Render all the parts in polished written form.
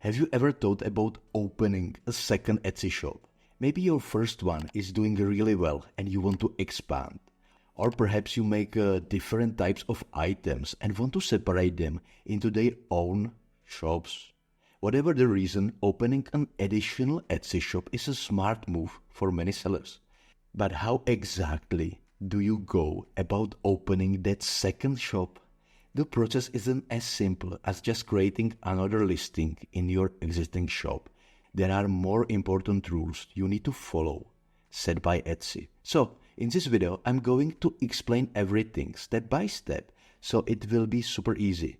Have you ever thought about opening a second Etsy shop? Maybe your first one is doing really well and you want to expand. Or perhaps you make different types of items and want to separate them into their own shops. Whatever the reason, opening an additional Etsy shop is a smart move for many sellers. But how exactly do you go about opening that second shop? The process isn't as simple as just creating another listing in your existing shop. There are more important rules you need to follow, set by Etsy. So, in this video, I'm going to explain everything step by step, so it will be super easy.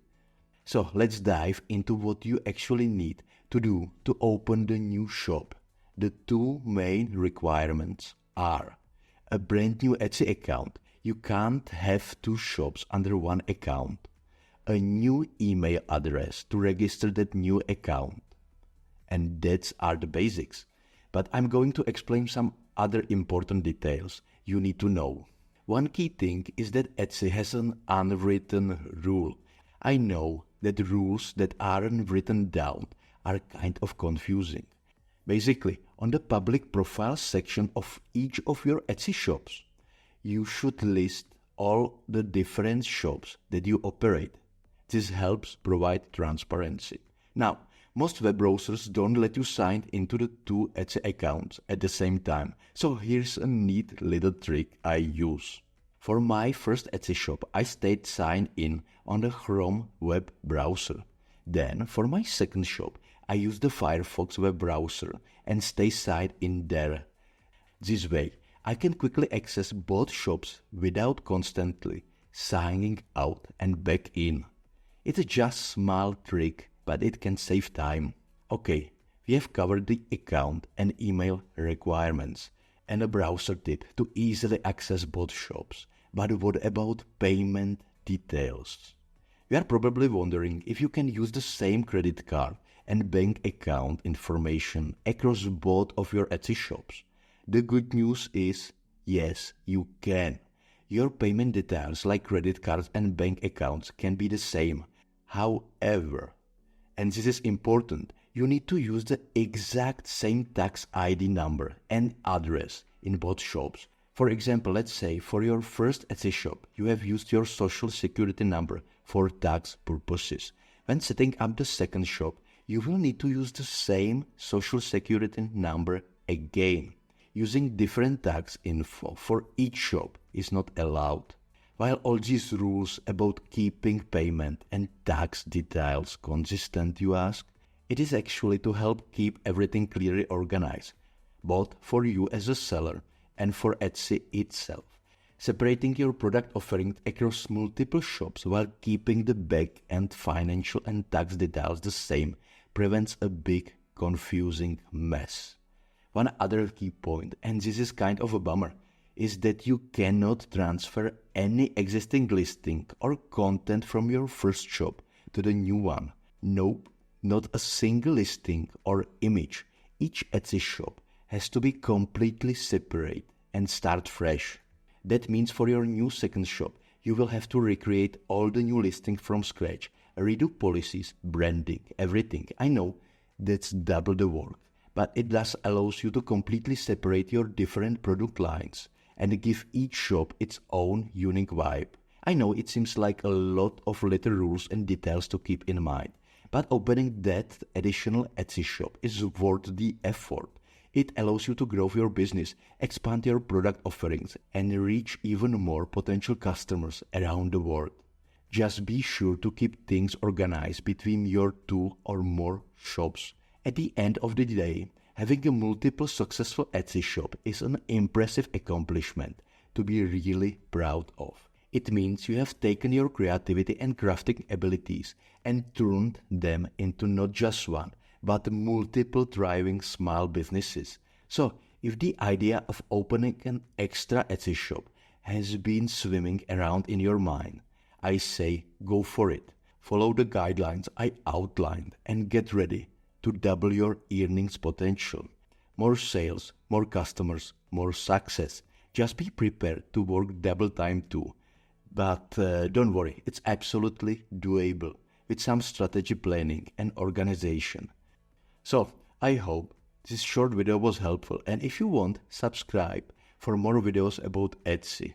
So, let's dive into what you actually need to do to open the new shop. The two main requirements are a brand new Etsy account. You can't have two shops under one account. A new email address to register that new account. And that are the basics. But I'm going to explain some other important details you need to know. One key thing is that Etsy has an unwritten rule. I know that rules that aren't written down are kind of confusing. Basically, on the public profile section of each of your Etsy shops, you should list all the different shops that you operate. This helps provide transparency. Now, most web browsers don't let you sign into the two Etsy accounts at the same time, so here's a neat little trick I use. For my first Etsy shop, I stayed signed in on the Chrome web browser. Then, for my second shop, I used the Firefox web browser and stay signed in there. This way, I can quickly access both shops without constantly signing out and back in. It's just a small trick, but it can save time. Okay, we have covered the account and email requirements and a browser tip to easily access both shops. But what about payment details? You are probably wondering if you can use the same credit card and bank account information across both of your Etsy shops. The good news is, yes, you can. Your payment details like credit cards and bank accounts can be the same. However, and this is important, you need to use the exact same tax ID number and address in both shops. For example, let's say for your first Etsy shop, you have used your social security number for tax purposes. When setting up the second shop, you will need to use the same social security number again. Using different tax info for each shop is not allowed. While all these rules about keeping payment and tax details consistent, you ask, it is actually to help keep everything clearly organized, both for you as a seller and for Etsy itself. Separating your product offering across multiple shops while keeping the back-end financial and tax details the same prevents a big, confusing mess. One other key point, and this is kind of a bummer, is that you cannot transfer any existing listing or content from your first shop to the new one. Nope, not a single listing or image. Each Etsy shop has to be completely separate and start fresh. That means for your new second shop, you will have to recreate all the new listings from scratch, redo policies, branding, everything. I know that's double the work, but it thus allows you to completely separate your different product lines and give each shop its own unique vibe. I know it seems like a lot of little rules and details to keep in mind, but opening that additional Etsy shop is worth the effort. It allows you to grow your business, expand your product offerings, and reach even more potential customers around the world. Just be sure to keep things organized between your two or more shops. At the end of the day, having a multiple successful Etsy shop is an impressive accomplishment to be really proud of. It means you have taken your creativity and crafting abilities and turned them into not just one, but multiple thriving small businesses. So, if the idea of opening an extra Etsy shop has been swimming around in your mind, I say go for it. Follow the guidelines I outlined and get ready to double your earnings potential. More sales, more customers, more success. Just be prepared to work double time too. But don't worry, it's absolutely doable with some strategy planning and organization. So, I hope this short video was helpful, and if you want, subscribe for more videos about Etsy.